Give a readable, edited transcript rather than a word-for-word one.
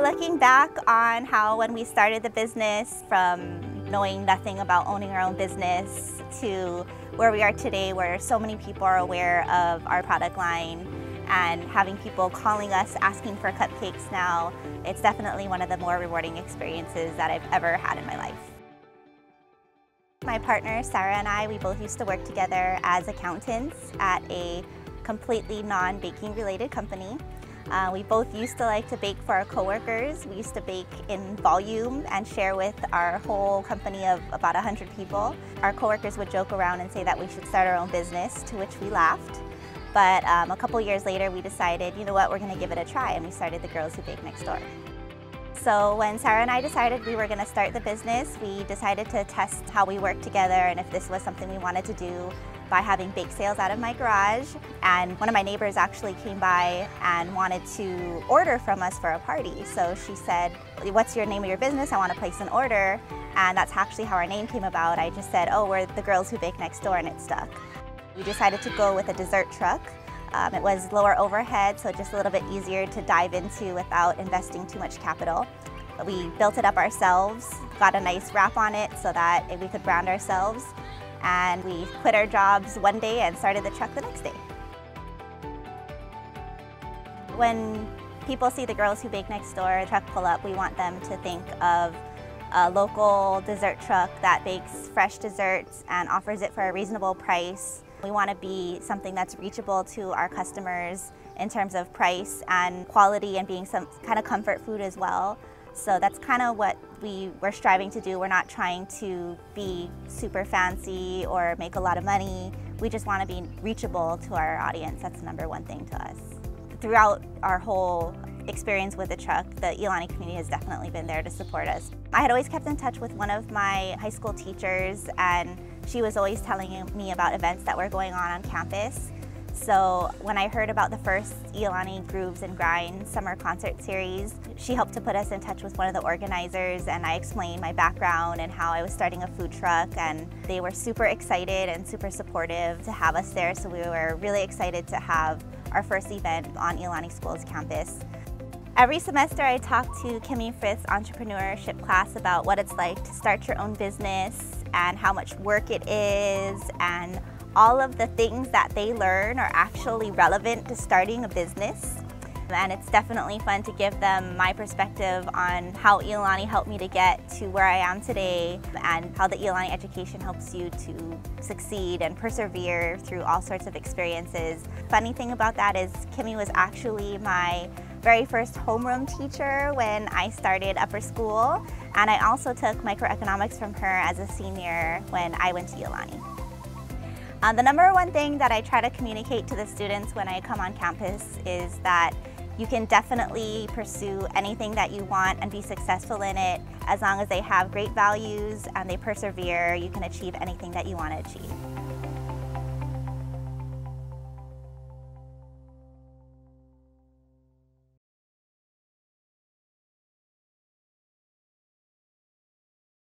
So looking back on how when we started the business, from knowing nothing about owning our own business to where we are today, where so many people are aware of our product line and having people calling us asking for cupcakes now, it's definitely one of the more rewarding experiences that I've ever had in my life. My partner Sarah and I, we both used to work together as accountants at a completely non-baking related company. We both used to like to bake for our coworkers. We used to bake in volume and share with our whole company of about 100 people. Our coworkers would joke around and say that we should start our own business, to which we laughed. But a couple years later, we decided, you know what, we're going to give it a try, and we started the Girls Who Bake Next Door. So when Sarah and I decided we were going to start the business, we decided to test how we work together and if this was something we wanted to do by having bake sales out of my garage. And one of my neighbors actually came by and wanted to order from us for a party. So she said, "What's your name of your business? I want to place an order." And that's actually how our name came about. I just said, "Oh, we're the Girls Who Bake Next Door," and it stuck. We decided to go with a dessert truck. It was lower overhead, so just a little bit easier to dive into without investing too much capital. We built it up ourselves, got a nice wrap on it so that we could brand ourselves, and we quit our jobs one day and started the truck the next day. When people see the Girls Who Bake Next Door truck pull up, we want them to think of a local dessert truck that bakes fresh desserts and offers it for a reasonable price. We want to be something that's reachable to our customers in terms of price and quality, and being some kind of comfort food as well. So that's kind of what we're striving to do. We're not trying to be super fancy or make a lot of money. We just want to be reachable to our audience. That's the #1 thing to us. Throughout our whole experience with the truck, the Iolani community has definitely been there to support us. I had always kept in touch with one of my high school teachers, and she was always telling me about events that were going on campus. So when I heard about the first Iolani Grooves and Grinds summer concert series, she helped to put us in touch with one of the organizers, and I explained my background and how I was starting a food truck, and they were super excited and super supportive to have us there. So we were really excited to have our first event on Iolani School's campus. Every semester I talk to Kimmy Frith's entrepreneurship class about what it's like to start your own business and how much work it is, and all of the things that they learn are actually relevant to starting a business. And it's definitely fun to give them my perspective on how Iolani helped me to get to where I am today, and how the Iolani education helps you to succeed and persevere through all sorts of experiences. Funny thing about that is Kimmy was actually my very first homeroom teacher when I started upper school, and I also took microeconomics from her as a senior when I went to Iolani. The #1 thing that I try to communicate to the students when I come on campus is that you can definitely pursue anything that you want and be successful in it. As long as they have great values and they persevere, you can achieve anything that you want to achieve.